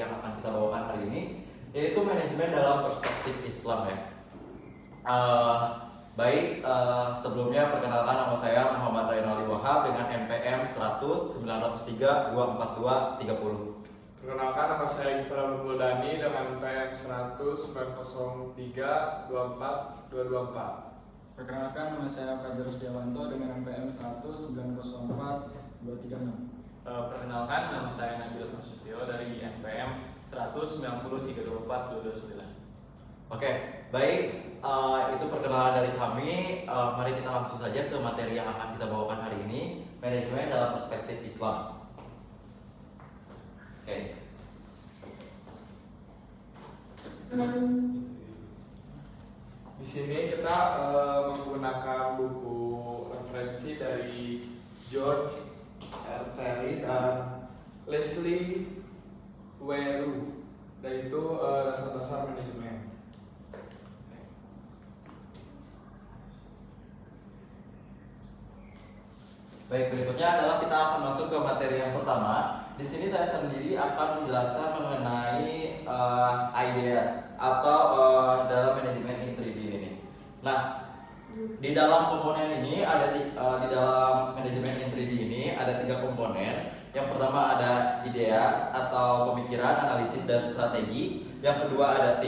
yang akan kita bawakan hari ini, yaitu manajemen dalam perspektif Islam ya. Sebelumnya perkenalkan, nama saya Muhammad Rainaldi Wahab dengan NPM 100 903 242 30. Perkenalkan, nama saya Gifara Nurmuldani dengan NPM 100 903 24 224. Perkenalkan, nama saya Fajar Rusdiawanto dengan NPM 100 904 236. Perkenalkan, nama saya Nabil Prasetyo dari NPM 190 324 229. Oke, baik. Itu perkenalan dari kami. Mari kita langsung saja ke materi yang akan kita bawakan hari ini, manajemen dalam perspektif Islam. Oke. Di sini kita menggunakan buku referensi dari George R. Terry dan Leslie Weru, yaitu dasar-dasar manajemen. Baik, berikutnya adalah kita akan masuk ke materi yang pertama. Di sini saya sendiri akan menjelaskan mengenai ideas atau dalam manajemen in 3D ini. Nah, di dalam komponen ini di dalam manajemen in 3D ini ada 3 komponen. Yang pertama ada ideas atau pemikiran, analisis dan strategi. Yang kedua ada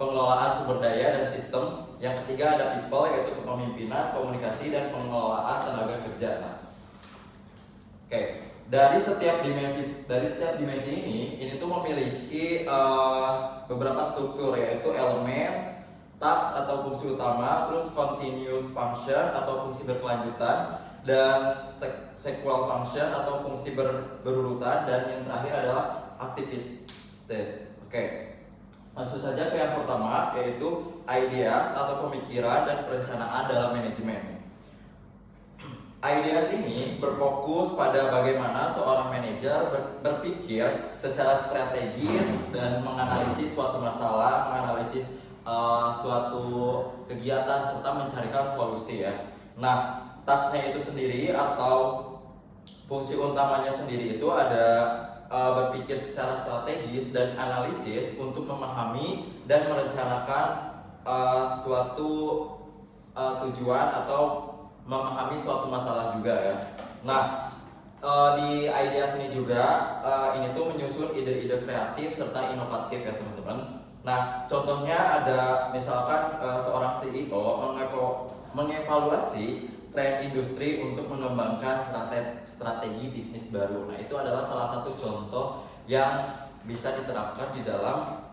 pengelolaan sumber daya dan sistem. Yang ketiga ada people, yaitu kepemimpinan, komunikasi dan pengelolaan tenaga kerja. Nah, oke, dari setiap dimensi ini tuh memiliki beberapa struktur, yaitu elements, tasks atau fungsi utama, terus continuous function atau fungsi berkelanjutan, dan sequential function atau fungsi berurutan, dan yang terakhir adalah activities. Oke. Langsung saja ke yang pertama, yaitu ideas atau pemikiran dan perencanaan dalam manajemen. Ideas ini berfokus pada bagaimana seorang manajer berpikir secara strategis dan menganalisis suatu masalah, menganalisis suatu kegiatan serta mencarikan solusi ya. Nah, tasknya itu sendiri atau fungsi utamanya sendiri itu ada berpikir secara strategis dan analisis untuk memahami dan merencanakan suatu tujuan atau memahami suatu masalah juga ya. Nah, di ideas ini juga ini tuh menyusun ide-ide kreatif serta inovatif ya teman-teman. Nah, contohnya ada misalkan seorang CEO mengevaluasi tren industri untuk mengembangkan strategi bisnis baru. Nah, itu adalah salah satu contoh yang bisa diterapkan di dalam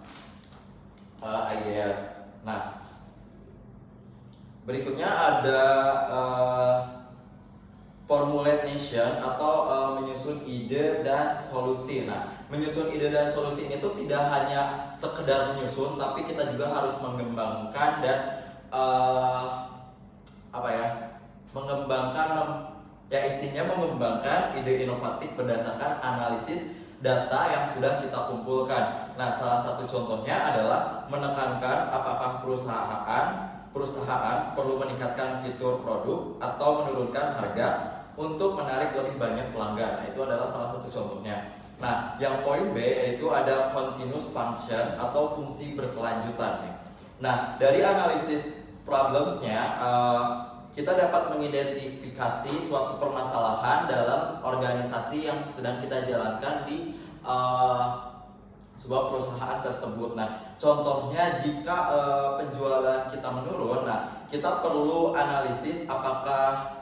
ideas. Nah, berikutnya ada formulation atau menyusun ide dan solusi. Nah, menyusun ide dan solusi ini tuh tidak hanya sekedar menyusun, tapi kita juga harus mengembangkan dan mengembangkan ide inovatif berdasarkan analisis data yang sudah kita kumpulkan. Nah, salah satu contohnya adalah menekankan apakah perusahaan perlu meningkatkan fitur produk atau menurunkan harga untuk menarik lebih banyak pelanggan. Nah, itu adalah salah satu contohnya. Nah, yang poin B yaitu ada continuous function atau fungsi berkelanjutan. Nah, dari analisis problemsnya kita dapat mengidentifikasi suatu permasalahan dalam organisasi yang sedang kita jalankan di sebuah perusahaan tersebut. Nah, contohnya jika penjualan kita menurun, nah kita perlu analisis apakah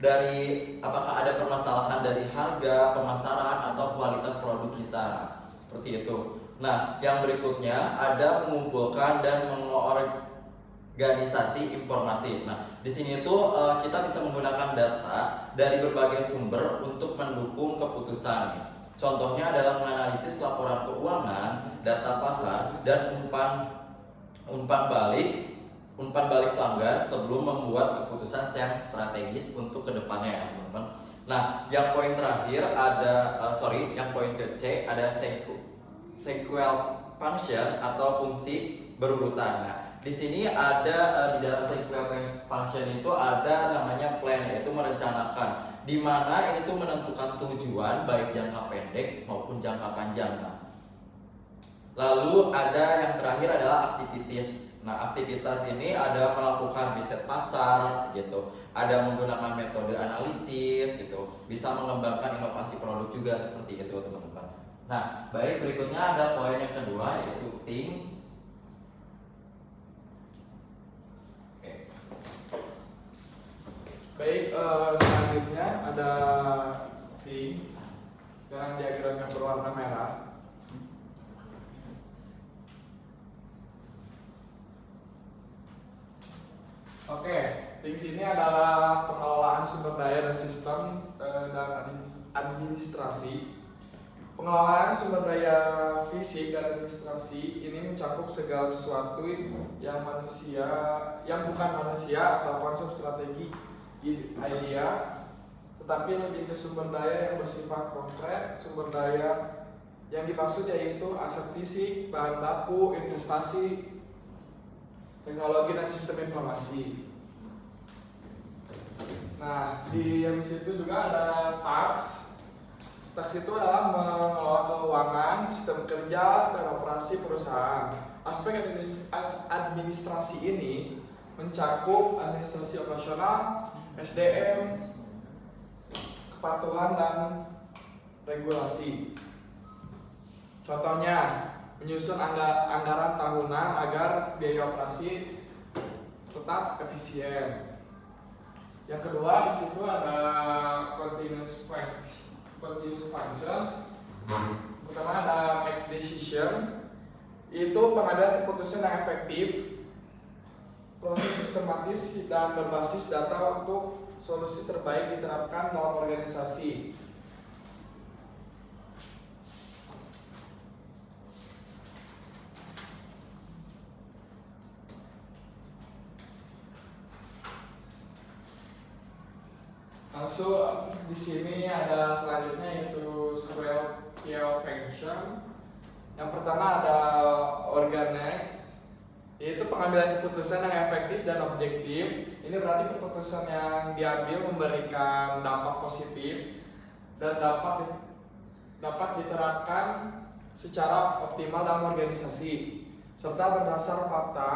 ada permasalahan dari harga, pemasaran atau kualitas produk kita. Seperti itu. Nah, yang berikutnya ada mengumpulkan dan organisasi informasi. Nah, di sini tuh kita bisa menggunakan data dari berbagai sumber untuk mendukung keputusan. Contohnya adalah menganalisis laporan keuangan, data pasar, dan umpan balik pelanggan sebelum membuat keputusan yang strategis untuk kedepannya ya teman-teman. Nah, yang poin terakhir yang poin ke C ada sequential function atau fungsi berurutan. Nah, di sini ada di dalam sequential function itu ada namanya plan, yaitu merencanakan. di mana ini tuh menentukan tujuan baik jangka pendek maupun jangka panjang. Lalu ada yang terakhir adalah aktivitas. Nah, aktivitas ini ada melakukan riset pasar gitu, ada menggunakan metode analisis gitu, bisa mengembangkan inovasi produk juga seperti itu teman-teman. Nah, baik, berikutnya ada poin yang kedua yaitu things. Oke. Baik, selanjutnya ada things dengan diagram yang berwarna merah. Oke, things ini adalah pengelolaan sumber daya dan sistem dan administrasi. Pengelolaan sumber daya fisik dan administrasi ini mencakup segala sesuatu yang bukan manusia atau konsep strategi idea, tetapi lebih ke sumber daya yang bersifat konkret. Sumber daya yang dimaksud yaitu aset fisik, bahan baku, investasi, teknologi dan sistem informasi. Nah, di situ juga ada tax. Tax itu adalah mengelola keuangan, sistem kerja, dan operasi perusahaan. Aspek administrasi ini mencakup administrasi operasional, SDM, kepatuhan, dan regulasi. Contohnya, menyusun anggaran tahunan agar biaya operasi tetap efisien. Yang kedua, di situ ada continuous function. Pertama ada make decision, itu pengambilan keputusan yang efektif, proses sistematis dan berbasis data untuk solusi terbaik diterapkan dalam organisasi. Langsung di sini ada selanjutnya yaitu square function. Yang pertama ada organize, yaitu pengambilan keputusan yang efektif dan objektif. Ini berarti keputusan yang diambil memberikan dampak positif dan dapat diterapkan secara optimal dalam organisasi, serta berdasar fakta,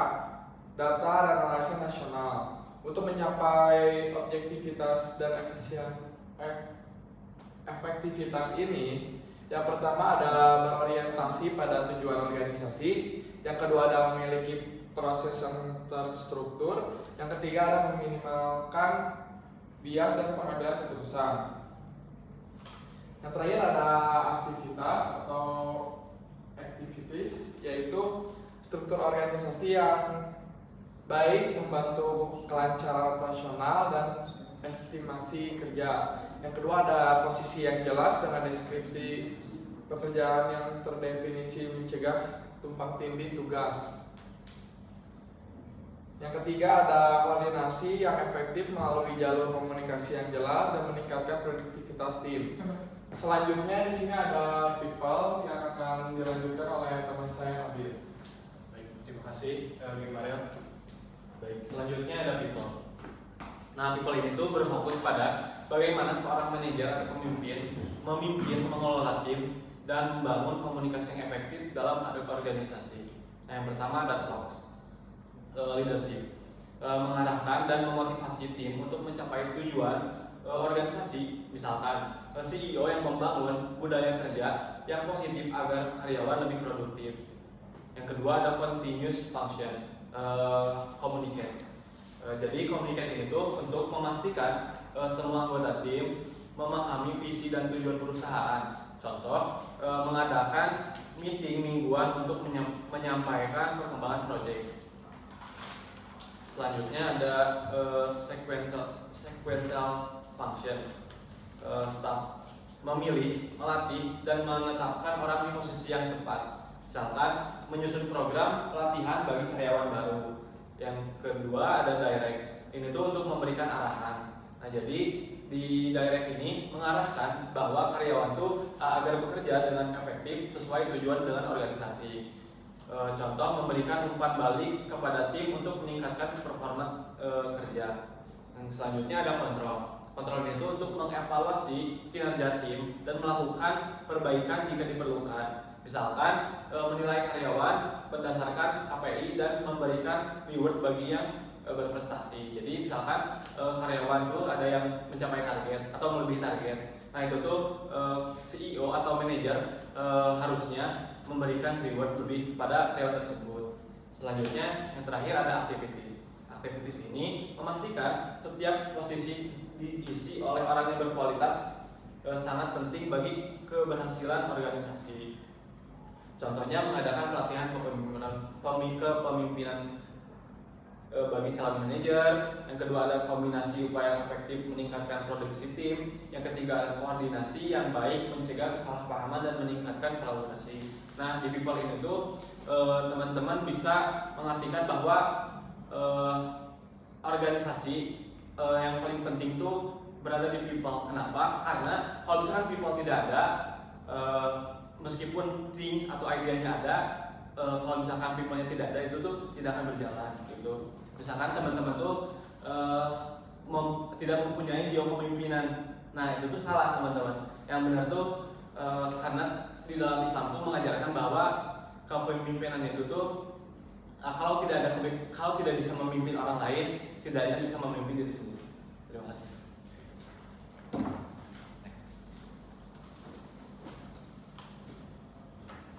data, dan analisis nasional. Untuk mencapai objektivitas dan efektivitas ini, yang pertama adalah berorientasi pada tujuan organisasi, yang kedua adalah memiliki proses yang terstruktur, yang ketiga adalah meminimalkan bias dan pengambilan keputusan. Yang terakhir ada aktivitas atau activities, yaitu struktur organisasi yang baik membantu kelancaran operasional dan estimasi kerja. Yang kedua ada posisi yang jelas dengan deskripsi pekerjaan yang terdefinisi mencegah tumpang tindih tugas. Yang ketiga ada koordinasi yang efektif melalui jalur komunikasi yang jelas dan meningkatkan produktivitas tim. Selanjutnya di sini ada people yang akan dilanjutkan oleh teman saya Nabil. Baik, terima kasih Gimariel. Baik, selanjutnya ada people. Nah, people ini tuh berfokus pada bagaimana seorang manajer atau pemimpin memimpin, mengelola tim, dan membangun komunikasi yang efektif dalam organisasi. Nah, yang pertama ada talks, leadership, mengarahkan dan memotivasi tim untuk mencapai tujuan organisasi. Misalkan CEO yang membangun budaya kerja yang positif agar karyawan lebih produktif. Yang kedua ada continuous function, communicate. Jadi communicate ini tuh untuk memastikan semua anggota tim memahami visi dan tujuan perusahaan. Contoh, mengadakan meeting mingguan untuk menyampaikan perkembangan proyek. Selanjutnya ada sequential function, staff memilih, melatih, dan menetapkan orang di posisi yang tepat. Misalkan menyusun program pelatihan bagi karyawan baru. Yang kedua ada direct. Ini tuh untuk memberikan arahan. Nah, jadi di direct ini mengarahkan bahwa karyawan tuh agar bekerja dengan efektif sesuai tujuan dengan organisasi. Contoh memberikan umpan balik kepada tim untuk meningkatkan performa kerja. Yang selanjutnya ada kontrol. Kontrol ini itu untuk mengevaluasi kinerja tim dan melakukan perbaikan jika diperlukan. Misalkan menilai karyawan berdasarkan KPI dan memberikan reward bagi yang berprestasi. Jadi misalkan karyawan tuh ada yang mencapai target atau melebihi target. Nah itu tuh CEO atau manajer harusnya memberikan reward lebih kepada karyawan tersebut. Selanjutnya yang terakhir ada activities. Activities ini memastikan setiap posisi diisi oleh orang yang berkualitas sangat penting bagi keberhasilan organisasi. Contohnya mengadakan pelatihan kepemimpinan bagi calon manajer. Yang kedua ada kombinasi upaya yang efektif meningkatkan produksi tim. Yang ketiga ada koordinasi yang baik mencegah kesalahpahaman dan meningkatkan kolaborasi. Nah di people ini tuh teman-teman bisa mengartikan bahwa organisasi yang paling penting tuh berada di people. Kenapa? Karena kalau misalkan people tidak ada, meskipun things atau idenya ada, kalau misalkan people-nya tidak ada itu tuh tidak akan berjalan gitu. Misalkan teman-teman tuh tidak mempunyai jiwa kepemimpinan, nah itu tuh salah teman-teman. Yang benar tuh karena di dalam Islam tuh mengajarkan bahwa kepemimpinan itu tuh kalau tidak bisa memimpin orang lain, setidaknya bisa memimpin diri sendiri. Terima kasih.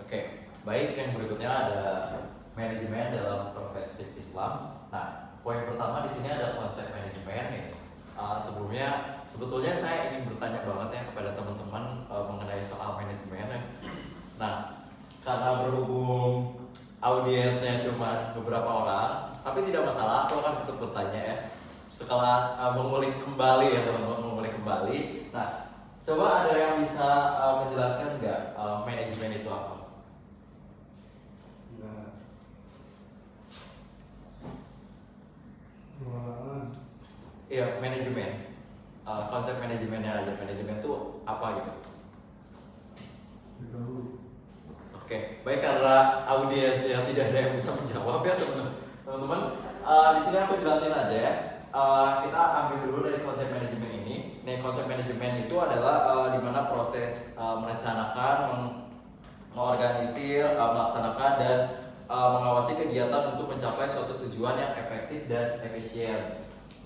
Oke, baik, yang berikutnya ada manajemen dalam perspektif Islam. Nah, poin pertama di sini ada konsep manajemen nih. Sebetulnya saya ingin bertanya banget ya kepada teman-teman mengenai soal manajemen. Nah, karena berhubung audiensnya cuma beberapa orang, tapi tidak masalah, aku akan tetap bertanya ya. Sekelas mengulik kembali ya teman-teman, mengulik kembali. Nah, coba ada yang bisa menjelaskan nggak manajemen itu apa? Iya, manajemen. Konsep manajemennya aja. Manajemen itu apa gitu? Oke, baik, karena audiens yang tidak ada yang bisa menjawab ya teman-teman. Di sini aku jelasin aja ya. Kita ambil dulu dari konsep manajemen ini. Nih, konsep manajemen itu adalah di mana proses merencanakan, mengorganisir, melaksanakan dan mengawasi kegiatan untuk mencapai suatu tujuan yang efektif dan efisien.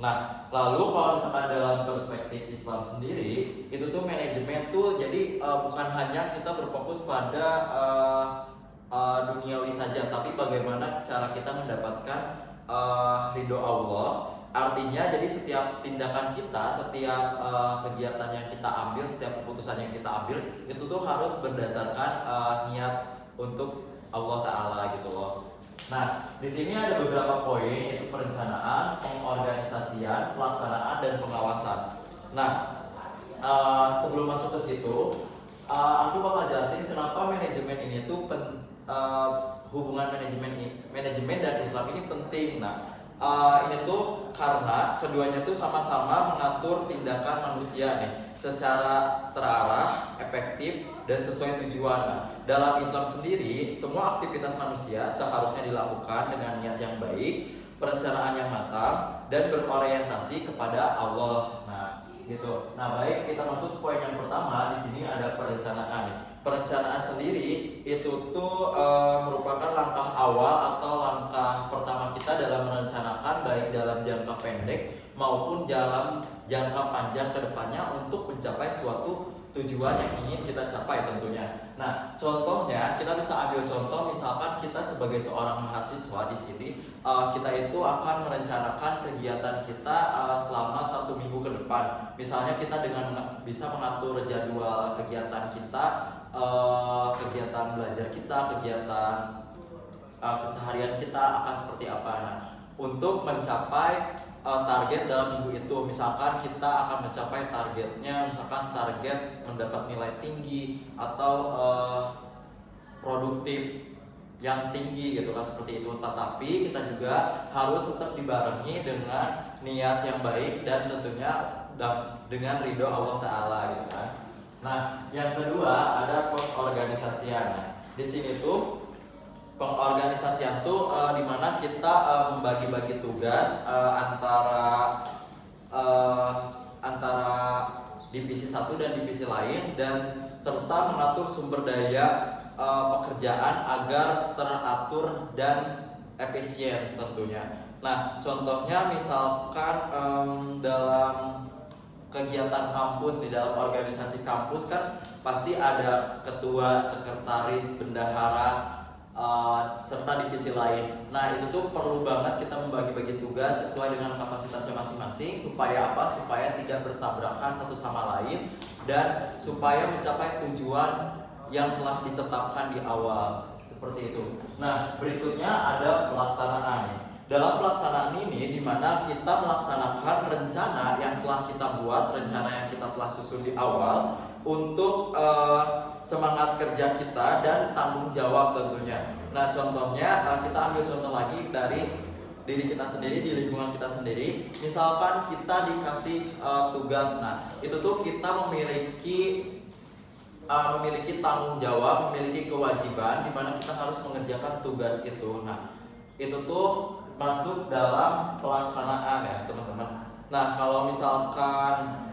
Nah, lalu kalau misalkan dalam perspektif Islam sendiri, itu tuh manajemen tuh jadi bukan hanya kita berfokus pada duniawi saja, tapi bagaimana cara kita mendapatkan ridho Allah. Artinya jadi setiap tindakan kita, setiap kegiatan yang kita ambil, setiap keputusan yang kita ambil itu tuh harus berdasarkan niat untuk Allah Ta'ala gitu loh. Nah, di sini ada beberapa poin, yaitu perencanaan, pengorganisasian, pelaksanaan, dan pengawasan. Nah, sebelum masuk ke situ, aku bakal jelasin kenapa manajemen ini tuh hubungan manajemen dan Islam ini penting. Nah, ini tuh karena keduanya tuh sama-sama mengatur tindakan manusia nih secara terarah, efektif, dan sesuai tujuan. Nah, dalam Islam sendiri, semua aktivitas manusia seharusnya dilakukan dengan niat yang baik, perencanaan yang matang, dan berorientasi kepada Allah. Nah, gitu. Nah, baik, kita masuk poin yang pertama. Di sini ada perencanaan. Perencanaan sendiri itu tuh merupakan langkah awal atau langkah pertama kita dalam merencanakan baik dalam jangka pendek maupun dalam jangka panjang ke depannya untuk mencapai suatu tujuan yang ingin kita capai tentunya. Nah, contohnya kita bisa ambil contoh, misalkan kita sebagai seorang mahasiswa di sini, kita itu akan merencanakan kegiatan kita selama 1 minggu ke depan. Misalnya kita dengan bisa mengatur jadwal kegiatan kita, kegiatan belajar kita, kegiatan keseharian kita akan seperti apa. Nah, untuk mencapai target dalam minggu itu, misalkan kita akan mencapai targetnya, misalkan target mendapat nilai tinggi atau produktif yang tinggi gitu kan, seperti itu. Tetapi kita juga harus tetap dibarengi dengan niat yang baik dan tentunya dengan ridho Allah Ta'ala gitu kan. Nah, yang kedua ada pengorganisasian. Di sini tuh pengorganisasian tuh dimana kita membagi-bagi tugas antara antara divisi satu dan divisi lain, dan serta mengatur sumber daya pekerjaan agar teratur dan efisien tentunya. Nah, contohnya misalkan dalam kegiatan kampus, di dalam organisasi kampus kan pasti ada ketua, sekretaris, bendahara, serta divisi lain. Nah, itu tuh perlu banget kita membagi-bagi tugas sesuai dengan kapasitasnya masing-masing, supaya apa? Supaya tidak bertabrakan satu sama lain dan supaya mencapai tujuan yang telah ditetapkan di awal, seperti itu. Nah, berikutnya ada pelaksanaan. Dalam pelaksanaan ini, di mana kita melaksanakan rencana yang telah kita buat, rencana yang kita telah susun di awal untuk semangat kerja kita dan tanggung jawab tentunya. Nah, contohnya kita ambil contoh lagi dari diri kita sendiri, di lingkungan kita sendiri. Misalkan kita dikasih tugas, nah itu tuh kita memiliki tanggung jawab, memiliki kewajiban di mana kita harus mengerjakan tugas itu. Nah, itu tuh masuk dalam pelaksanaan ya, teman-teman. Nah, kalau misalkan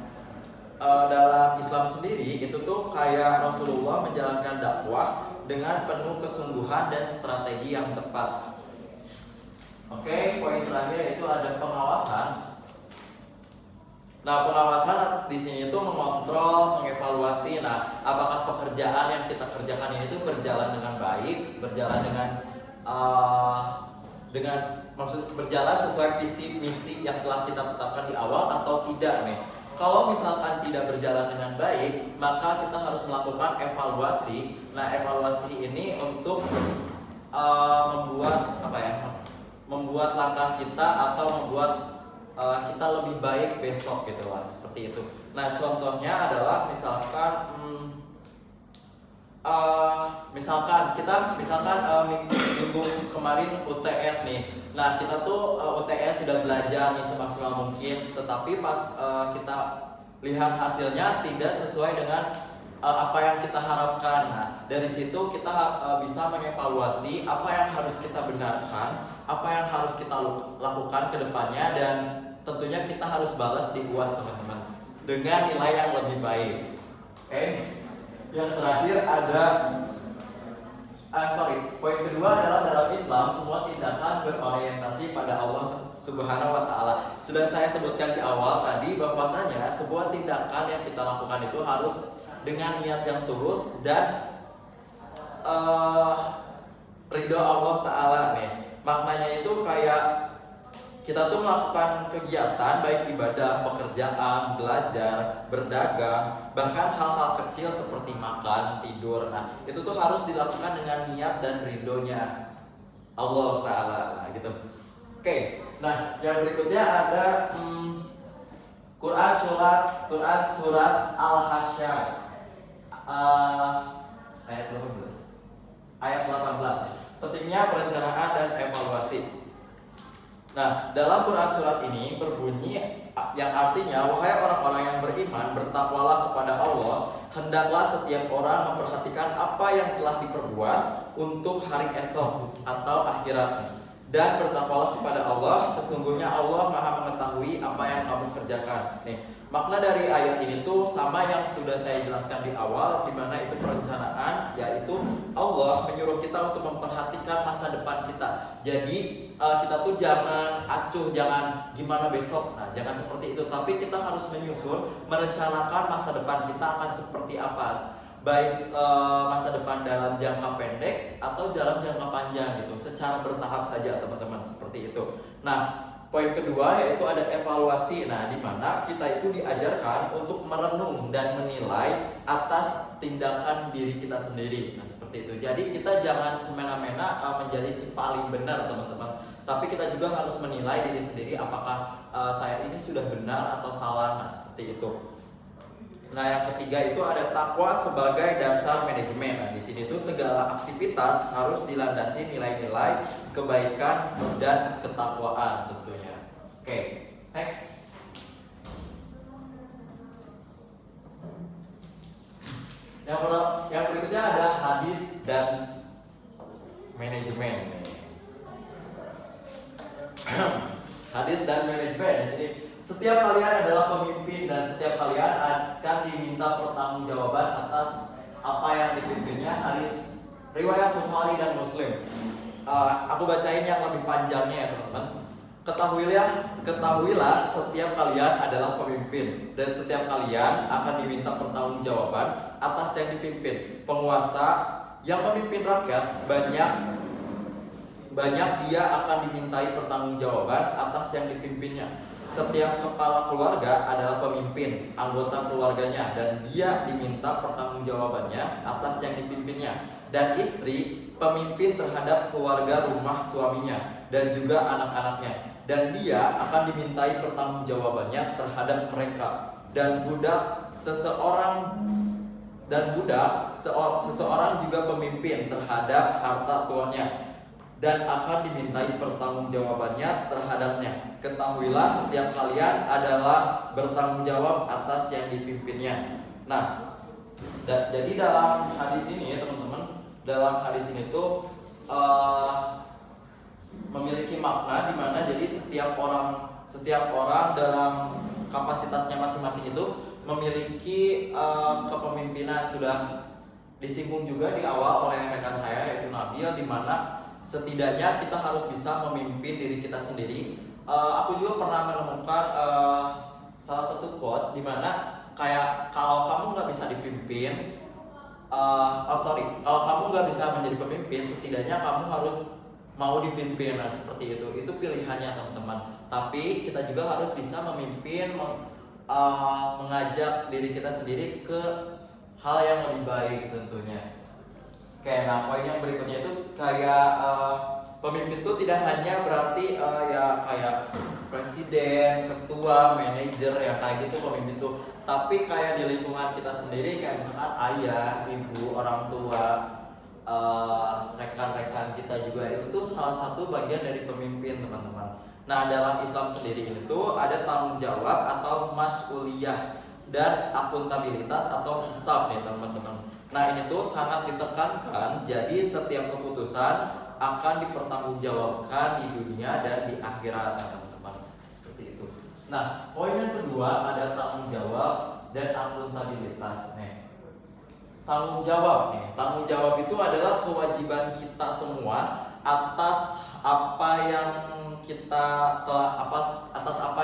dalam Islam sendiri itu tuh kayak Rasulullah menjalankan dakwah dengan penuh kesungguhan dan strategi yang tepat. Oke, poin terakhir itu ada pengawasan. Nah, pengawasan di sini itu mengontrol, mengevaluasi. Nah, apakah pekerjaan yang kita kerjakan ini tuh berjalan dengan baik, berjalan maksud berjalan sesuai visi misi yang telah kita tetapkan di awal atau tidak nih. Kalau misalkan tidak berjalan dengan baik, maka kita harus melakukan evaluasi. Nah, evaluasi ini untuk membuat langkah kita atau membuat kita lebih baik besok gitu lah, seperti itu. Nah, contohnya adalah misalkan minggu kemarin UTS nih. Nah, kita tuh UTS sudah belajar nih semaksimal mungkin, tetapi pas kita lihat hasilnya tidak sesuai dengan apa yang kita harapkan. Nah, dari situ kita bisa mengevaluasi apa yang harus kita benarkan, apa yang harus kita lakukan ke depannya, dan tentunya kita harus balas di UAS, teman-teman, dengan nilai yang lebih baik. Oke. Yang terakhir ada poin kedua adalah dalam Islam semua tindakan berorientasi pada Allah Subhanahu wa taala. Sudah saya sebutkan di awal tadi bahwasanya sebuah tindakan yang kita lakukan itu harus dengan niat yang tulus dan ridho Allah taala nih. Maknanya itu kayak kita tuh melakukan kegiatan baik ibadah, pekerjaan, belajar, berdagang, bahkan hal-hal kecil seperti makan, tidur. Nah, itu tuh harus dilakukan dengan niat dan ridhonya Allah Ta'ala. Nah, gitu. Oke, nah yang berikutnya ada Quran surat Al-Hasyr ayat 18. Ayat 18. Pentingnya perencanaan dan evaluasi. Nah, dalam Quran surat ini berbunyi yang artinya, wahai orang-orang yang beriman, bertakwalah kepada Allah, hendaklah setiap orang memperhatikan apa yang telah diperbuat untuk hari esok atau akhirat, dan bertakwalah kepada Allah, sesungguhnya Allah Maha mengetahui apa yang kamu kerjakan. Nih, makna dari ayat ini tuh sama yang sudah saya jelaskan di awal, di mana itu perencanaan, yaitu Allah menyuruh kita untuk memperhatikan masa depan kita. Jadi kita tuh jangan acuh, jangan gimana besok, nah jangan seperti itu, tapi kita harus menyusun, merencanakan masa depan kita akan seperti apa, baik masa depan dalam jangka pendek atau dalam jangka panjang gitu, secara bertahap saja teman-teman, seperti itu. Nah, poin kedua yaitu ada evaluasi. Nah, di mana kita itu diajarkan untuk merenung dan menilai atas tindakan diri kita sendiri. Nah, seperti itu. Jadi kita jangan semena-mena menjadi si paling benar, teman-teman. Tapi kita juga harus menilai diri sendiri apakah saya ini sudah benar atau salah. Nah, seperti itu. Nah, yang ketiga itu ada takwa sebagai dasar manajemen. Nah, di sini tuh segala aktivitas harus dilandasi nilai-nilai kebaikan dan ketakwaan tentunya. Oke, next. Yang berikutnya ada hadis dan manajemen. Hadis dan manajemen di sini Setiap kalian adalah pemimpin dan setiap kalian akan diminta pertanggungjawaban atas apa yang dipimpinnya. Hadis riwayat Bukhari dan Muslim. Aku bacain yang lebih panjangnya ya teman-teman. Ketahuilah setiap kalian adalah pemimpin dan setiap kalian akan diminta pertanggungjawaban atas yang dipimpin. Penguasa yang memimpin rakyat banyak dia akan dimintai pertanggungjawaban atas yang dipimpinnya. Setiap kepala keluarga adalah pemimpin anggota keluarganya dan dia diminta pertanggungjawabannya atas yang dipimpinnya. Dan istri pemimpin terhadap keluarga rumah suaminya dan juga anak-anaknya, dan dia akan dimintai pertanggungjawabannya terhadap mereka. Dan seseorang juga pemimpin terhadap harta tuannya dan akan dimintai pertanggungjawabannya terhadapnya. Ketahuilah setiap kalian adalah bertanggung jawab atas yang dipimpinnya. Nah, jadi dalam hadis ini ya teman-teman, dalam hadis ini tuh memiliki makna di mana jadi setiap orang dalam kapasitasnya masing-masing itu memiliki kepemimpinan. Sudah disinggung juga di awal oleh rekan saya yaitu Nabil, di mana setidaknya kita harus bisa memimpin diri kita sendiri. Aku juga pernah menemukan salah satu quotes di mana kayak kalau kamu nggak bisa dipimpin, kalau kamu nggak bisa menjadi pemimpin, setidaknya kamu harus mau dipimpin. Nah, seperti itu pilihannya teman-teman. Tapi kita juga harus bisa memimpin, mengajak diri kita sendiri ke hal yang lebih baik tentunya. Oke, nah poin yang berikutnya itu kayak pemimpin itu tidak hanya berarti ya kayak presiden, ketua, manajer ya kayak gitu pemimpin itu, tapi kayak di lingkungan kita sendiri kayak misalkan ayah, ibu, orang tua, rekan-rekan kita juga itu tuh salah satu bagian dari pemimpin teman-teman. Nah, dalam Islam sendiri ini tuh ada tanggung jawab atau mas'uliyah dan akuntabilitas atau hisab nih teman-teman. Nah, ini tuh sangat ditekankan, jadi setiap keputusan akan dipertanggungjawabkan di dunia dan di akhirat teman-teman. Seperti itu. Nah, poin yang kedua ada tanggung jawab dan akuntabilitas nih. Tanggung jawab itu adalah kewajiban kita semua atas apa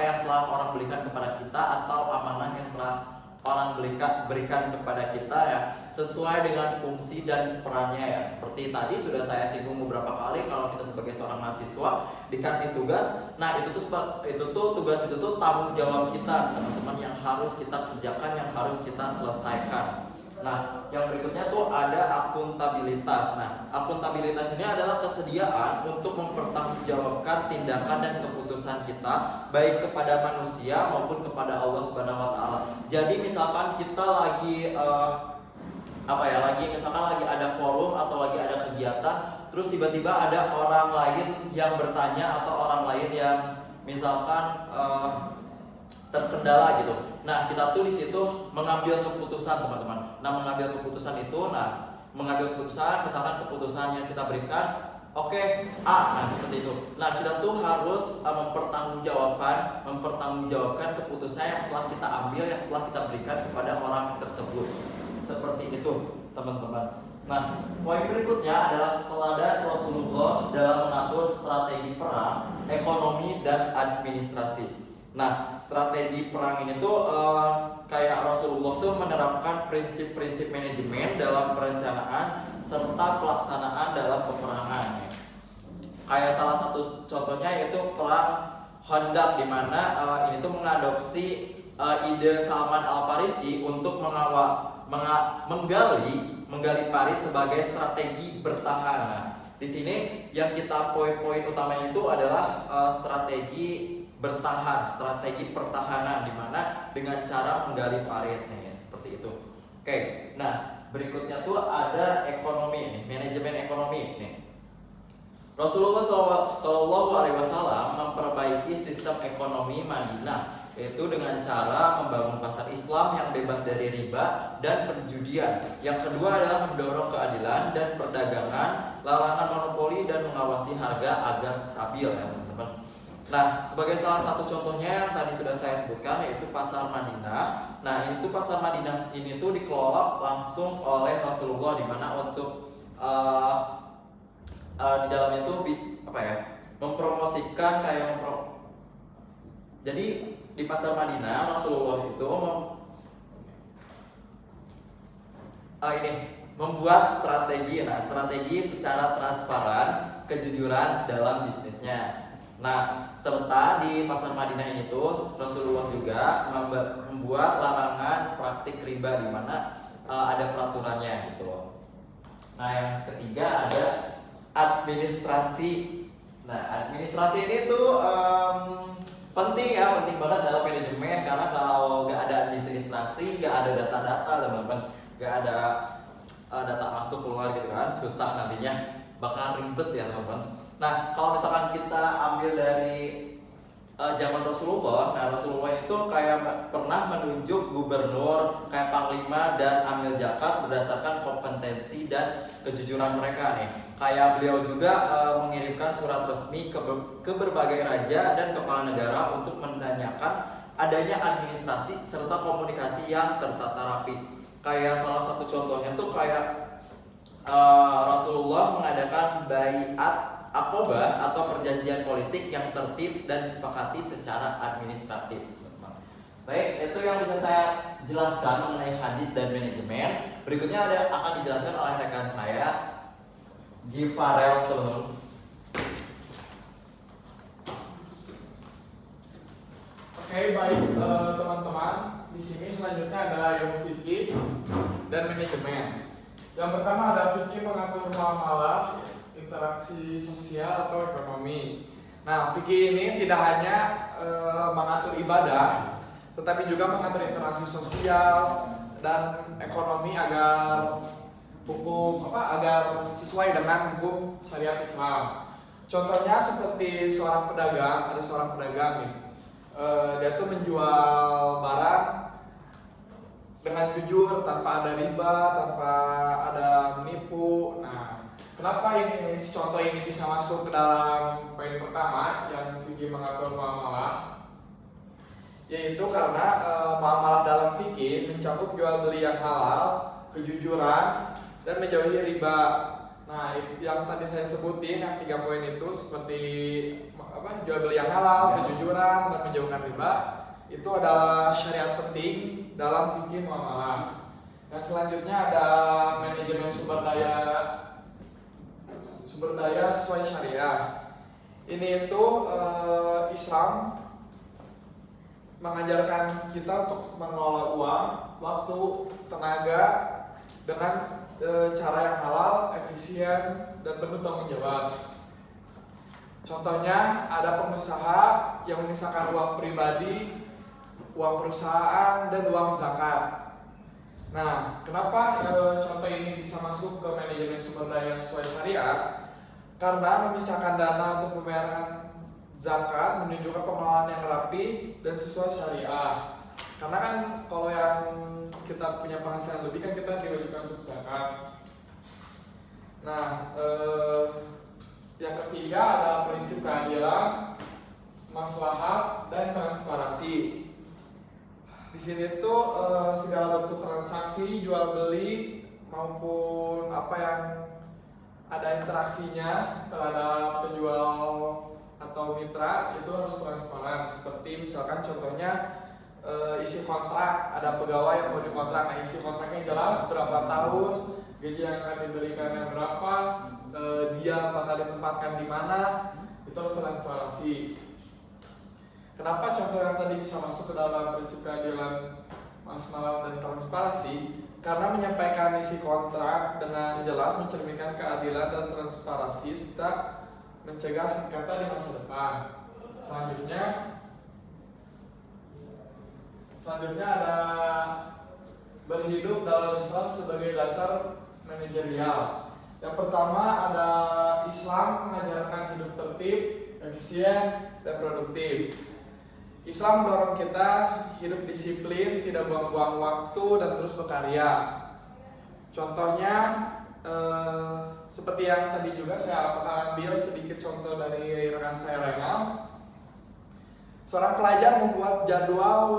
yang telah orang berikan kepada kita atau amanah yang telah orang berikan kepada kita ya, sesuai dengan fungsi dan perannya ya. Seperti tadi sudah saya singgung beberapa kali, kalau kita sebagai seorang mahasiswa dikasih tugas, nah itu tuh tugas itu tuh tanggung jawab kita teman-teman, yang harus kita kerjakan, yang harus kita selesaikan. Nah, yang berikutnya tuh ada akuntabilitas. Nah, akuntabilitas ini adalah kesediaan untuk mempertanggungjawabkan tindakan dan keputusan kita baik kepada manusia maupun kepada Allah Subhanahu wa taala. Jadi misalkan kita lagi misalkan lagi ada forum atau lagi ada kegiatan, terus tiba-tiba ada orang lain yang bertanya atau orang lain yang misalkan terkendala gitu. Nah, kita tuh di situ mengambil keputusan teman-teman. Nah, mengambil keputusan misalkan keputusan yang kita berikan, oke, A, nah seperti itu. Nah, kita tuh harus mempertanggungjawabkan keputusan yang telah kita ambil, yang telah kita berikan kepada orang tersebut. Seperti itu, teman-teman. Nah, poin berikutnya adalah teladan Rasulullah dalam mengatur strategi perang, ekonomi, dan administrasi. Nah, strategi perang ini tuh kayak Rasulullah tuh menerapkan prinsip-prinsip manajemen dalam perencanaan serta pelaksanaan dalam peperangan. Kayak salah satu contohnya yaitu perang Khandaq, di mana ini tuh mengadopsi ide Salman Al-Farisi untuk menggali Paris sebagai strategi bertahan. Nah, di sini yang kita poin-poin utamanya itu adalah strategi bertahan, strategi pertahanan, di mana dengan cara menggali Paris nih, seperti itu. Oke, nah berikutnya tuh ada ekonomi nih, manajemen ekonomi nih. Rasulullah SAW memperbaiki sistem ekonomi Madinah, yaitu dengan cara membangun pasar Islam yang bebas dari riba dan perjudian. Yang kedua adalah mendorong keadilan dan perdagangan, larangan monopoli, dan mengawasi harga agar stabil ya teman-teman. Nah, sebagai salah satu contohnya yang tadi sudah saya sebutkan yaitu Pasar Madinah. Nah, ini tuh Pasar Madinah ini tuh dikelola langsung oleh Rasulullah, di mana untuk di dalamnya tuh apa ya? Mempromosikan jadi di Pasar Madinah Rasulullah itu membuat strategi. Nah, strategi secara transparan, kejujuran dalam bisnisnya. Nah, serta di Pasar Madinah ini tuh Rasulullah juga membuat larangan praktik riba, di mana ada peraturannya gitu loh. Nah, yang ketiga ada administrasi. Nah, administrasi ini tuh penting banget dalam manajemen, karena kalau nggak ada administrasi, nggak ada data-data, teman-teman, nggak ada data masuk keluar gitu kan, susah nantinya, bakal ribet ya teman-teman. Nah, kalau misalkan kita ambil dari zaman Rasulullah, nah Rasulullah itu kayak pernah menunjuk gubernur, kayak panglima dan amil zakat berdasarkan kompetensi dan kejujuran mereka nih. Kayak beliau juga mengirimkan surat resmi ke berbagai raja dan kepala negara untuk menanyakan adanya administrasi serta komunikasi yang tertata rapi. Kayak salah satu contohnya tuh kayak Rasulullah mengadakan baiat Aqobah atau perjanjian politik yang tertib dan disepakati secara administratif. Baik, itu yang bisa saya jelaskan mengenai hadis dan manajemen. Berikutnya akan dijelaskan oleh rekan saya, Gifarel, teman-teman. Oke, baik teman-teman. Di sini selanjutnya ada ilmu fikih dan manajemen. Yang pertama ada fikih mengatur muamalah, interaksi sosial atau ekonomi. Nah, fikih ini tidak hanya mengatur ibadah, tetapi juga mengatur interaksi sosial dan ekonomi agar agar sesuai dengan hukum syariat Islam. Contohnya seperti ada seorang pedagang nih. Dia tuh menjual barang dengan jujur, tanpa ada riba, tanpa ada menipu. Nah, kenapa contoh ini bisa masuk ke dalam poin pertama yang fikih mengatur muamalah? Yaitu karena muamalah dalam fikih mencakup jual beli yang halal, kejujuran, dan menjauhi riba. Nah, yang tadi saya sebutin yang 3 poin itu seperti jual beli yang halal, kejujuran, dan menjauhkan riba, itu adalah syariat penting dalam fikih muamalah. Dan selanjutnya ada manajemen sumber daya sesuai syariah. Ini itu Islam mengajarkan kita untuk mengelola uang, waktu, tenaga dengan cara yang halal, efisien, dan penuh tanggung jawab. Contohnya ada pengusaha yang memisahkan uang pribadi, uang perusahaan, dan uang zakat. Nah, kenapa contoh ini bisa masuk ke manajemen sumber daya sesuai syariat? Karena memisahkan dana untuk pembayaran zakat menunjukkan pengelolaan yang rapi dan sesuai syariah. Karena kan kalau yang kita punya penghasilan lebih kan kita diwajibkan untuk zakat. Nah, yang ketiga ada prinsip keadilan, maslahat, dan transparansi. Di sini tuh segala bentuk transaksi, jual beli maupun apa yang ada interaksinya terhadap penjual atau mitra itu harus transparan. Seperti misalkan contohnya isi kontrak, ada pegawai yang mau dikontrak, nah isi kontraknya jelas berapa tahun, gaji yang akan diberikannya berapa, dia bakal ditempatkan di mana, itu harus transparansi. Kenapa contoh yang tadi bisa masuk ke dalam prinsip keadilan, maslahat, dan transparansi? Karena menyampaikan isi kontrak dengan jelas mencerminkan keadilan dan transparansi serta mencegah sengketa di masa depan. Selanjutnya ada berhidup dalam Islam sebagai dasar manajerial. Yang pertama ada Islam mengajarkan hidup tertib, efisien, dan produktif. Islam mendorong kita hidup disiplin, tidak buang-buang waktu, dan terus berkarya. Contohnya seperti yang tadi juga saya ambil sedikit contoh dari rekan saya Renal. seorang pelajar membuat jadwal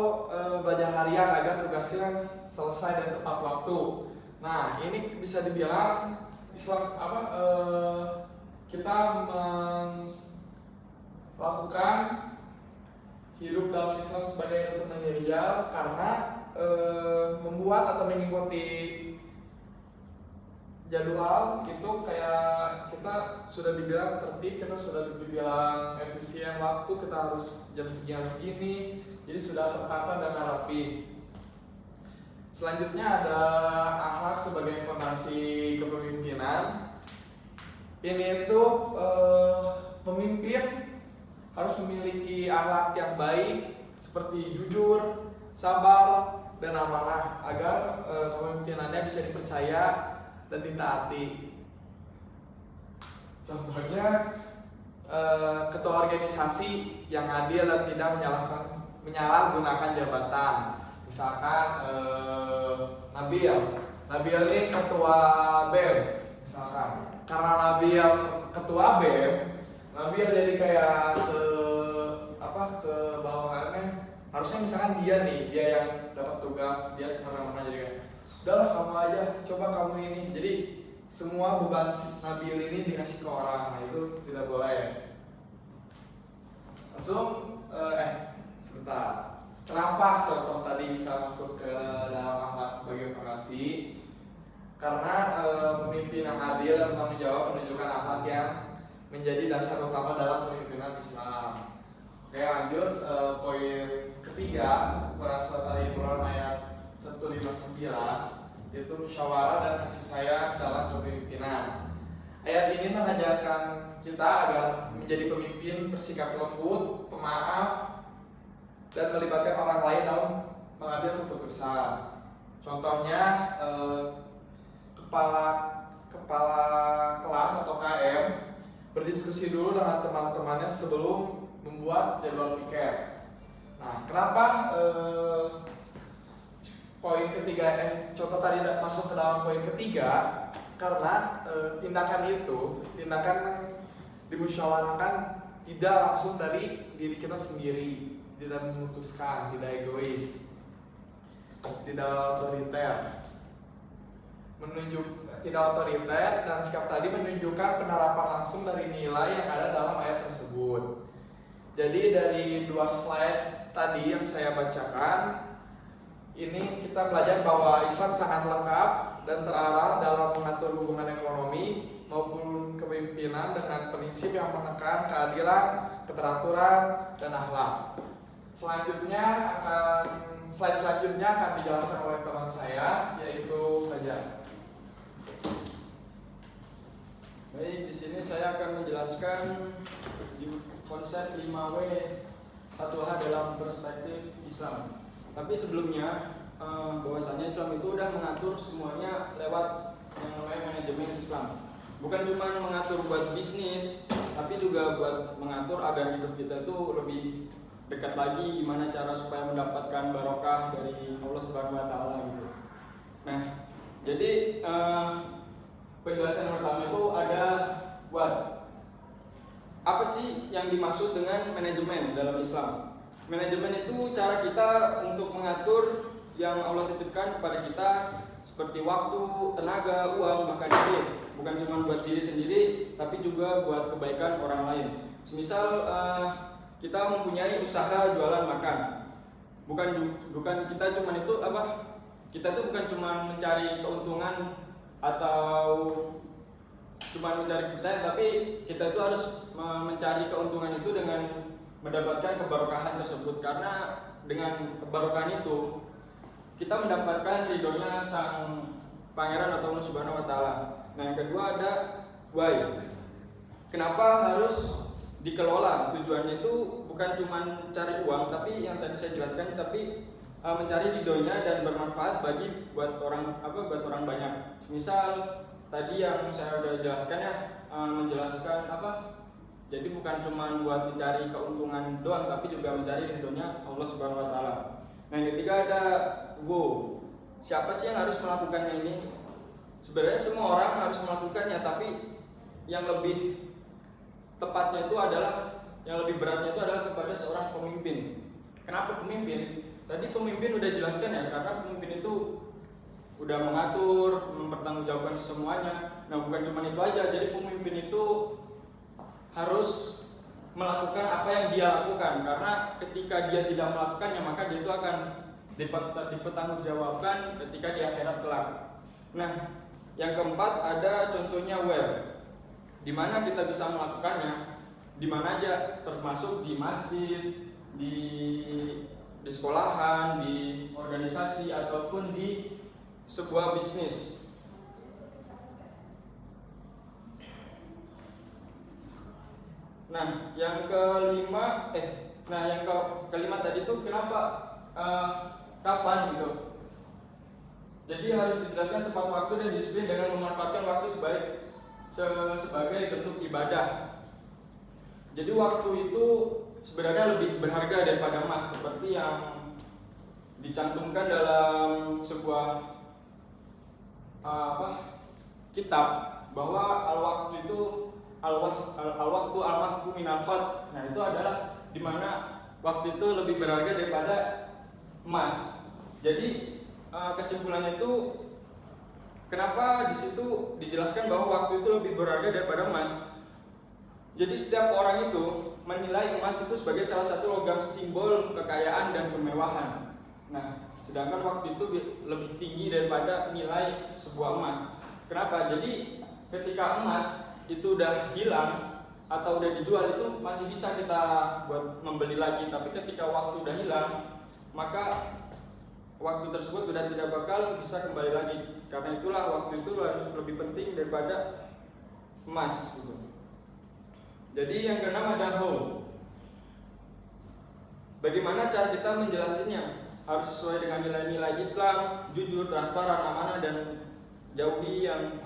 belajar harian agar tugasnya selesai dan tepat waktu. Nah, ini bisa dibilang Islam kita melakukan hidup dalam Islam sebagai insan manajer karena membuat atau mengikuti jadwal itu kayak kita sudah dibilang tertib, kita sudah dibilang efisien waktu, kita harus jam segini harus segini, jadi sudah tertata dan rapi. Selanjutnya ada akhlak sebagai fondasi kepemimpinan. Ini itu pemimpin harus memiliki akhlak yang baik seperti jujur, sabar, dan amanah agar kepemimpinannya bisa dipercaya dan ditaati. Contohnya ketua organisasi yang adil dan tidak menyalahgunakan jabatan. Misalkan Nabil ini ketua BEM misalkan. Karena Nabil ketua BEM, Nabil jadi kayak ke bawahannya. Harusnya misalkan dia yang dapat tugas, dia semena-mena jadi kayak udahlah kamu aja, coba kamu ini. Jadi semua beban Nabil ini dikasih ke orang, nah itu tidak boleh ya. Langsung, sebentar. Kenapa contoh tadi bisa masuk ke dalam akhlak sebagai fondasi? Karena pemimpin yang adil dan bertanggung jawab menunjukkan akhlak yang menjadi dasar utama dalam kepemimpinan Islam. Oke, lanjut poin ketiga, Quran Surat Al-Imran ayat 159, yaitu musyawarah dan kasih sayang dalam kepemimpinan. Ayat ini mengajarkan kita agar menjadi pemimpin bersikap lembut, pemaaf, dan melibatkan orang lain dalam mengambil keputusan. Contohnya kepala kelas atau KM berdiskusi dulu dengan teman-temannya sebelum membuat jadwal piket. Nah, kenapa poin ketiga contoh tadi masuk ke dalam poin ketiga? Karena tindakan dimusyawarahkan tidak langsung dari diri kita sendiri, tidak memutuskan, tidak egois, tidak otoriter, tidak otoriter, dan sikap tadi menunjukkan penerapan langsung dari nilai yang ada dalam ayat tersebut. Jadi dari dua slide tadi yang saya bacakan, ini kita belajar bahwa Islam sangat lengkap dan terarah dalam mengatur hubungan ekonomi maupun kepemimpinan dengan prinsip yang menekan keadilan, keteraturan, dan akhlak. Slide selanjutnya akan dijelaskan oleh teman saya, yaitu Fajar. Baik, di sini saya akan menjelaskan konsep 5W 1H dalam perspektif Islam. Tapi sebelumnya bahwasanya Islam itu udah mengatur semuanya lewat yang namanya manajemen Islam. Bukan cuma mengatur buat bisnis, tapi juga buat mengatur agar hidup kita itu lebih dekat lagi gimana cara supaya mendapatkan barokah dari Allah Subhanahu wa taala gitu. Nah, jadi penjelasan pertama itu ada buat apa sih yang dimaksud dengan manajemen dalam Islam? Manajemen itu cara kita untuk mengatur yang Allah titipkan kepada kita seperti waktu, tenaga, uang, bahkan duit. Bukan cuma buat diri sendiri, tapi juga buat kebaikan orang lain. Semisal kita mempunyai usaha jualan makan. Bukan kita cuma itu apa? Kita tuh bukan cuma mencari keuntungan atau cuma mencari kepercayaan, tapi kita itu harus mencari keuntungan itu dengan mendapatkan keberkahan tersebut, karena dengan keberkahan itu kita mendapatkan ridhonya sang pangeran atau Allah Subhanahu wa taala. Nah, yang kedua ada why. Kenapa harus dikelola? Tujuannya itu bukan cuma mencari uang, tapi yang tadi saya jelaskan, tapi mencari ridhonya dan bermanfaat buat orang banyak. Misal tadi yang saya udah jelaskan ya, menjelaskan jadi bukan cuma buat mencari keuntungan doang, tapi juga mencari ridhonya Allah Subhanahu wa taala. Nah, yang ketiga ada go. Siapa sih yang harus melakukannya ini? Sebenarnya semua orang harus melakukannya, tapi yang lebih tepatnya itu adalah yang lebih beratnya itu adalah kepada seorang pemimpin. Kenapa pemimpin? Tadi pemimpin udah jelaskan ya, karena pemimpin itu udah mengatur, mempertanggungjawabkan semuanya. Nah, bukan cuma itu aja, jadi pemimpin itu harus melakukan apa yang dia lakukan, karena ketika dia tidak melakukannya maka dia itu akan dipertanggungjawabkan ketika di akhirat kelak. Nah, yang keempat ada contohnya web, di mana kita bisa melakukannya, di mana aja, termasuk di masjid, di sekolahan, di organisasi ataupun di sebuah bisnis. Nah, yang kelima, kelima tadi itu kenapa, kapan gitu. Jadi harus dijelaskan tepat waktu dan disiplin dengan memanfaatkan waktu sebagai bentuk ibadah. Jadi waktu itu sebenarnya lebih berharga daripada emas, seperti yang dicantumkan dalam sebuah kitab, bahwa al-waktu itu al-waktu al-mahfu min al-fad. Nah, itu adalah dimana waktu itu lebih berharga daripada emas. Jadi kesimpulannya itu, kenapa di situ dijelaskan bahwa waktu itu lebih berharga daripada emas? Jadi setiap orang itu menilai emas itu sebagai salah satu logam simbol kekayaan dan kemewahan. Nah, sedangkan waktu itu lebih tinggi daripada nilai sebuah emas. Kenapa? Jadi ketika emas itu udah hilang atau udah dijual, itu masih bisa kita buat membeli lagi. Tapi ketika waktu udah hilang, maka waktu tersebut sudah tidak bakal bisa kembali lagi. Karena itulah waktu itu harus lebih penting daripada emas gitu. Jadi yang keenam ada how. Bagaimana cara kita menjelasinya? Harus sesuai dengan nilai-nilai Islam, jujur, transparan, amanah, dan jauhi yang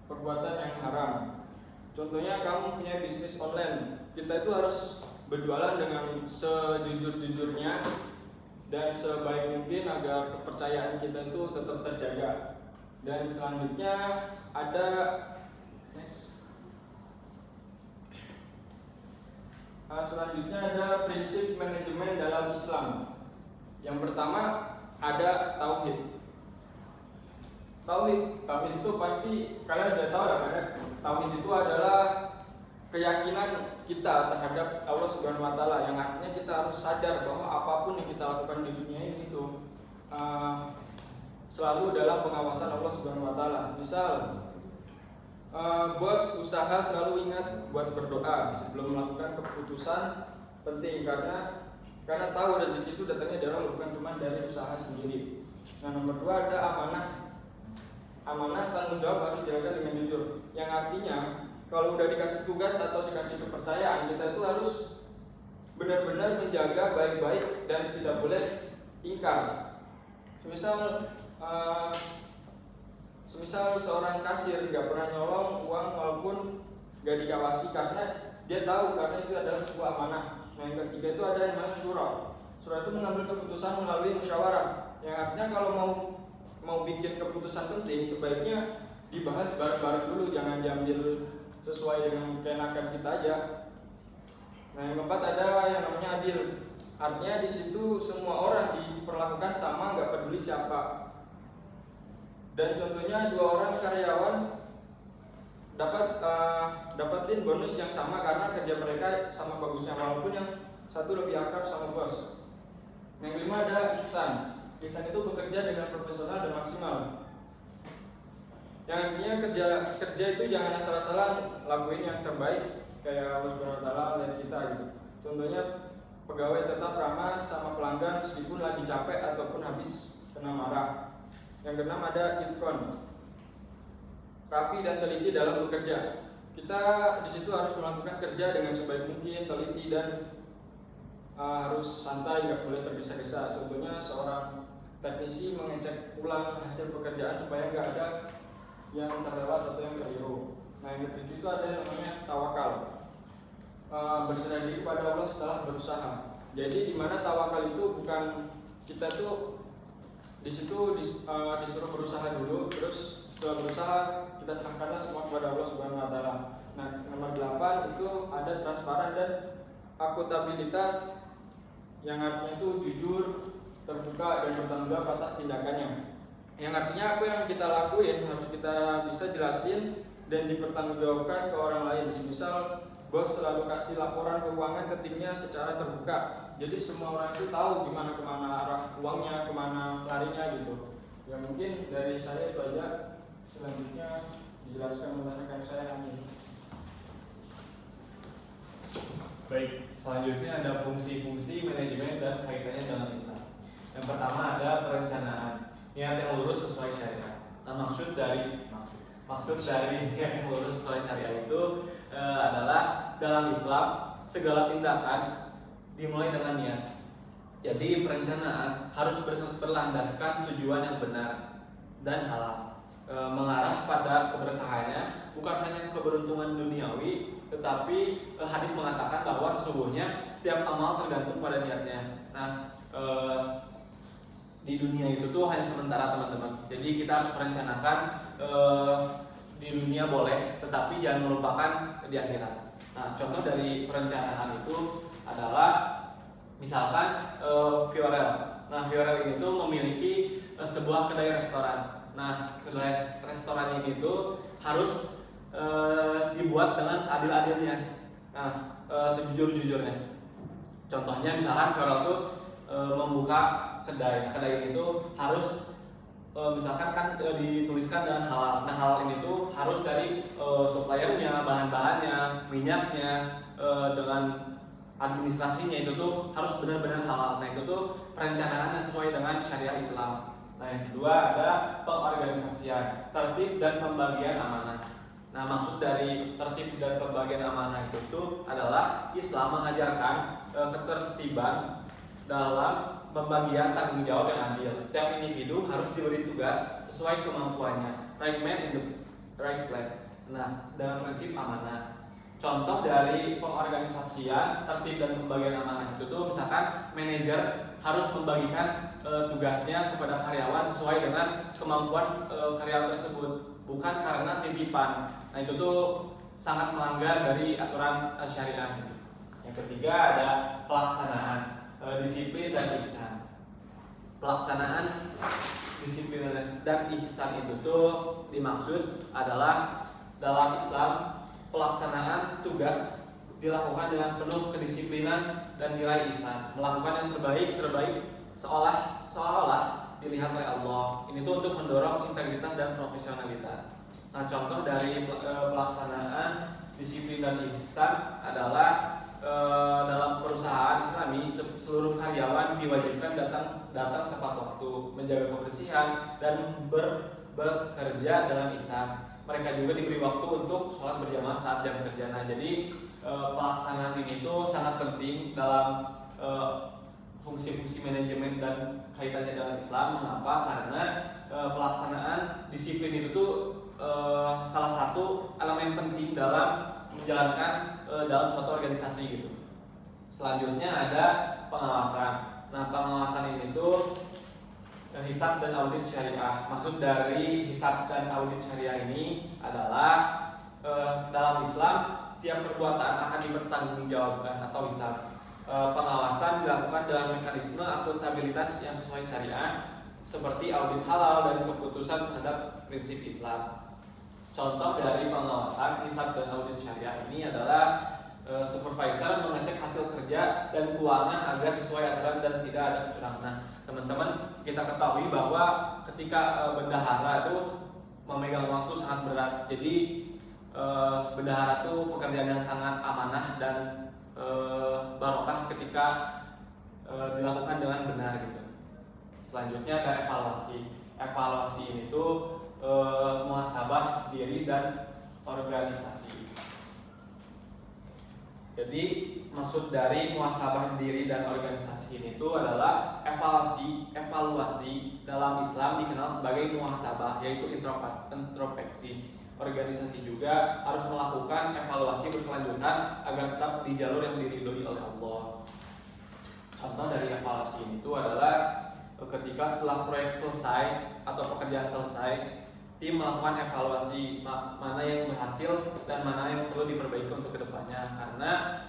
perbuatan yang haram. Contohnya kamu punya bisnis online, kita itu harus berjualan dengan sejujur-jujurnya dan sebaik mungkin agar kepercayaan kita itu tetap terjaga. Dan selanjutnya ada prinsip manajemen dalam Islam. Yang pertama ada tauhid. Tauhid itu pasti kalian sudah tahu ya, karena tauhid itu adalah keyakinan kita terhadap Allah Subhanahu wa taala, yang artinya kita harus sadar bahwa apapun yang kita lakukan di dunia ini itu selalu dalam pengawasan Allah Subhanahu wa taala. Misal bos usaha selalu ingat buat berdoa sebelum melakukan keputusan penting, karena tahu rezeki itu datangnya bukan cuma dari usaha sendiri. Nah, nomor 2 ada amanah. Amanah tanggung jawab harus dijelaskan dengan jujur, yang artinya kalau udah dikasih tugas atau dikasih kepercayaan, kita itu harus benar-benar menjaga baik-baik dan tidak boleh ingkar. Semisal seorang kasir nggak pernah nyolong uang walaupun nggak dikawasi, karena dia tahu karena itu adalah sebuah amanah. Nah, yang ketiga itu ada yang namanya syura. Syura itu mengambil keputusan melalui musyawarah, yang artinya kalau mau bikin keputusan penting sebaiknya dibahas bareng-bareng dulu, jangan diambil sesuai dengan keenakan kita aja. Nah, yang keempat ada yang namanya adil. Artinya di situ semua orang diperlakukan sama, nggak peduli siapa. Dan contohnya 2 orang karyawan dapatin bonus yang sama karena kerja mereka sama bagusnya, walaupun yang satu lebih akrab sama bos. Yang kelima ada ihsan. Ihsan itu bekerja dengan profesional dan maksimal. Yang artinya kerja itu jangan asal-asalan lakuin yang terbaik kayak Allah Subhanahu wa taala lihat kita gitu. Contohnya pegawai tetap ramah sama pelanggan meskipun lagi capek ataupun habis kena marah. Yang keenam ada itkon. Rapi dan teliti dalam bekerja. Kita di situ harus melakukan kerja dengan sebaik mungkin, teliti dan harus santai, nggak boleh tergesa-gesa. Contohnya seorang teknisi mengecek ulang hasil pekerjaan supaya nggak ada yang terlewat atau yang keliru. Nah, yang ketujuh itu ada yang namanya tawakal. Berserah diri kepada Allah setelah berusaha. Jadi di mana tawakal itu bukan kita tuh di situ disuruh berusaha dulu, terus setelah berusaha kita serahkanlah semua kepada Allah Subhanahu wa taala. Nah, nomor 8 itu ada transparan dan akuntabilitas yang artinya itu jujur, terbuka dan bertanggung jawab atas tindakannya. Yang artinya apa yang kita lakuin harus kita bisa jelasin dan dipertanggungjawabkan ke orang lain. Misal bos selalu kasih laporan keuangan ke timnya secara terbuka. Jadi semua orang itu tahu gimana kemana arah uangnya, kemana larinya gitu. Ya mungkin dari saya itu aja. Selanjutnya dijelaskan oleh rekan saya Amin. Baik, selanjutnya ada fungsi-fungsi manajemen dan kaitannya dengan Islam. Yang pertama ada perencanaan, niat yang lurus sesuai syariat. Nah, maksud dari niat yang lurus sesuai syariat itu adalah dalam Islam segala tindakan dimulai dengan niat. Jadi perencanaan harus berlandaskan tujuan yang benar dan halal, mengarah pada keberkahannya, bukan hanya keberuntungan duniawi, tetapi hadis mengatakan bahwa sesungguhnya setiap amal tergantung pada niatnya. Nah, di dunia itu tuh hanya sementara teman-teman. Jadi kita harus merencanakan di dunia boleh, tetapi jangan melupakan di akhirat. Nah, contoh dari perencanaan itu adalah misalkan Viorel. Nah, Viorel ini tuh memiliki sebuah kedai restoran. Nah, kedai restoran ini tuh harus dibuat dengan seadil-adilnya. Nah, sejujur-jujurnya. Contohnya misalkan Viorel tuh membuka kedai. Kedai ini tuh harus misalkan kan dituliskan dengan halal. Nah, halal ini tuh harus dari suppliernya, bahan-bahannya, minyaknya, dengan administrasinya itu tuh harus benar-benar halal. Nah, itu tuh perencanaan yang sesuai dengan syariat Islam. Nah, yang kedua ada pengorganisasian, tertib dan pembagian amanah. Nah, maksud dari tertib dan pembagian amanah itu tuh adalah Islam mengajarkan ketertiban dalam pembagian tanggung jawab yang adil. Setiap individu harus diberi tugas sesuai kemampuannya. Right man in the right place. Nah, dengan prinsip amanah. Contoh dari pengorganisasian, tertib dan pembagian amanah itu tuh misalkan manajer harus membagikan tugasnya kepada karyawan sesuai dengan kemampuan karyawan tersebut, bukan karena titipan. Nah, itu tuh sangat melanggar dari aturan syariah. Yang ketiga ada pelaksanaan, disiplin dan ihsan. Pelaksanaan, disiplin dan ihsan itu tuh dimaksud adalah dalam Islam pelaksanaan tugas dilakukan dengan penuh kedisiplinan dan nilai ihsan, melakukan yang terbaik seolah-olah dilihat oleh Allah. Ini tuh untuk mendorong integritas dan profesionalitas. Nah, contoh dari pelaksanaan disiplin dan ihsan adalah dalam perusahaan Islami seluruh karyawan diwajibkan datang tepat waktu, menjaga kebersihan dan bekerja dengan ihsan. Mereka juga diberi waktu untuk sholat berjamaah saat jam kerja. Nah, jadi pelaksanaan ini tuh sangat penting dalam fungsi-fungsi manajemen dan kaitannya dengan Islam. Mengapa? Karena pelaksanaan disiplin itu tuh salah satu elemen penting dalam menjalankan dalam suatu organisasi gitu. Selanjutnya ada pengawasan. Nah, pengawasan ini tuh hisab dan audit syariah. Maksud dari hisab dan audit syariah ini adalah dalam Islam setiap perbuatan akan dipertanggungjawabkan atau hisab. Pengawasan dilakukan dengan mekanisme akuntabilitas yang sesuai syariah, seperti audit halal dan keputusan terhadap prinsip Islam. Contoh dari pengawasan hisab dan audit syariah ini adalah supervisor mengecek hasil kerja dan keuangan agar sesuai aturan dan tidak ada kecurangan. Nah, teman-teman, kita ketahui bahwa ketika bendahara itu memegang uang itu sangat berat. Jadi bendahara itu pekerjaan yang sangat amanah dan barokah ketika dilakukan dengan benar gitu. Selanjutnya ada evaluasi. Evaluasi ini tuh muhasabah diri dan organisasi. Jadi maksud dari muhasabah diri dan organisasi ini itu adalah evaluasi dalam Islam dikenal sebagai muhasabah, yaitu introspeksi. Organisasi juga harus melakukan evaluasi berkelanjutan agar tetap di jalur yang diridhoi oleh Allah. Contoh dari evaluasi ini itu adalah ketika setelah proyek selesai atau pekerjaan selesai, tim melakukan evaluasi mana yang berhasil dan mana yang perlu diperbaiki untuk kedepannya. Karena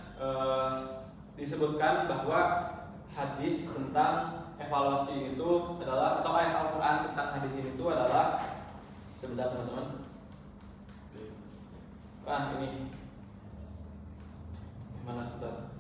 disebutkan bahwa hadis tentang evaluasi itu adalah, atau ayat Al-Quran tentang hadis ini itu adalah, sebentar teman-teman. Ini gimana sebentar?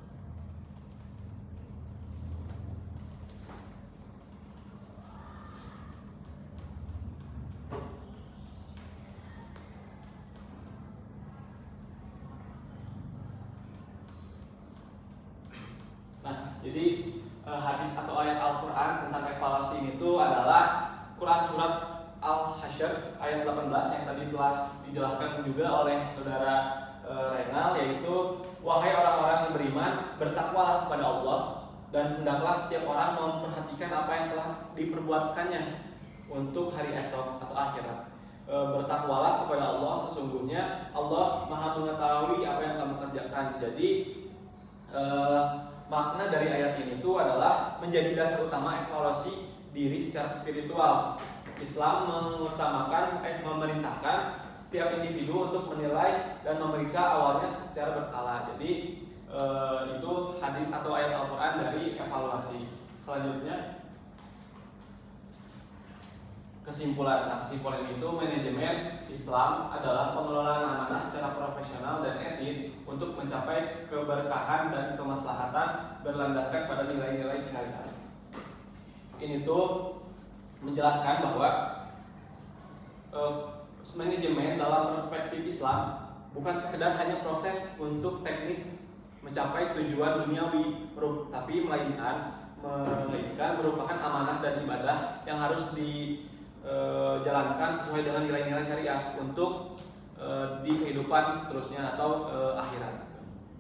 Jadi hadis atau ayat Al-Quran tentang evaluasi ini itu adalah Quran surat Al-Hasyr ayat 18 yang tadi telah dijelaskan juga oleh saudara Renal, yaitu wahai orang-orang yang beriman, bertakwalah kepada Allah dan hendaklah setiap orang memperhatikan apa yang telah diperbuatkannya untuk hari esok atau akhirat. Bertakwalah kepada Allah, sesungguhnya Allah Maha mengetahui apa yang kamu kerjakan. Jadi makna dari ayat ini itu adalah menjadi dasar utama evaluasi diri secara spiritual. Islam mengutamakan memerintahkan setiap individu untuk menilai dan memeriksa awalnya secara berkala. Jadi itu hadis atau ayat Al-Quran dari evaluasi. Selanjutnya kesimpulan. Nah, kesimpulan itu manajemen Islam adalah pengelolaan amanah secara profesional dan etis untuk mencapai keberkahan dan kemaslahatan berlandaskan pada nilai-nilai syariat. Ini tuh menjelaskan bahwa manajemen dalam perspektif Islam bukan sekedar hanya proses untuk teknis mencapai tujuan duniawi, tapi melainkan merupakan amanah dan ibadah yang harus dijalankan sesuai dengan nilai-nilai syariah untuk di kehidupan seterusnya atau akhirat.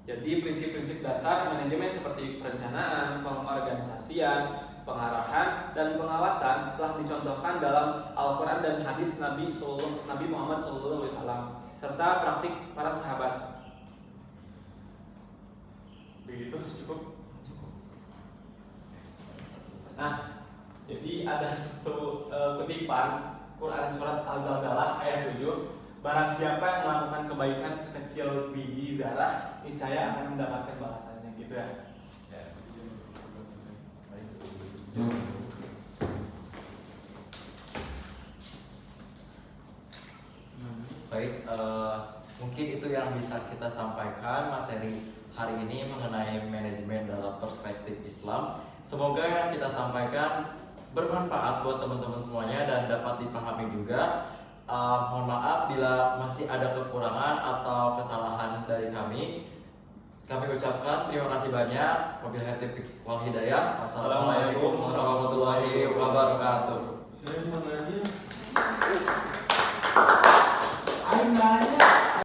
Jadi prinsip-prinsip dasar manajemen seperti perencanaan, pengorganisasian, pengarahan, dan pengawasan telah dicontohkan dalam Al-Quran dan hadis Nabi Muhammad SAW serta praktik para sahabat. Begitu cukup. Nah, jadi ada satu kutipan Quran surat Al-Zalzalah ayat 7. Barang siapa yang melakukan kebaikan sekecil biji zarah, niscaya akan mendapatkan balasannya, gitu ya. Baik, mungkin itu yang bisa kita sampaikan materi hari ini mengenai manajemen dalam perspektif Islam. Semoga yang kita sampaikan bermanfaat buat teman-teman semuanya dan dapat dipahami juga. Mohon maaf bila masih ada kekurangan atau kesalahan dari kami. Kami ucapkan terima kasih banyak. Wabillahi taufiq wal hidayah. Wassalamualaikum warahmatullahi wabarakatuh. Saya mau nanya.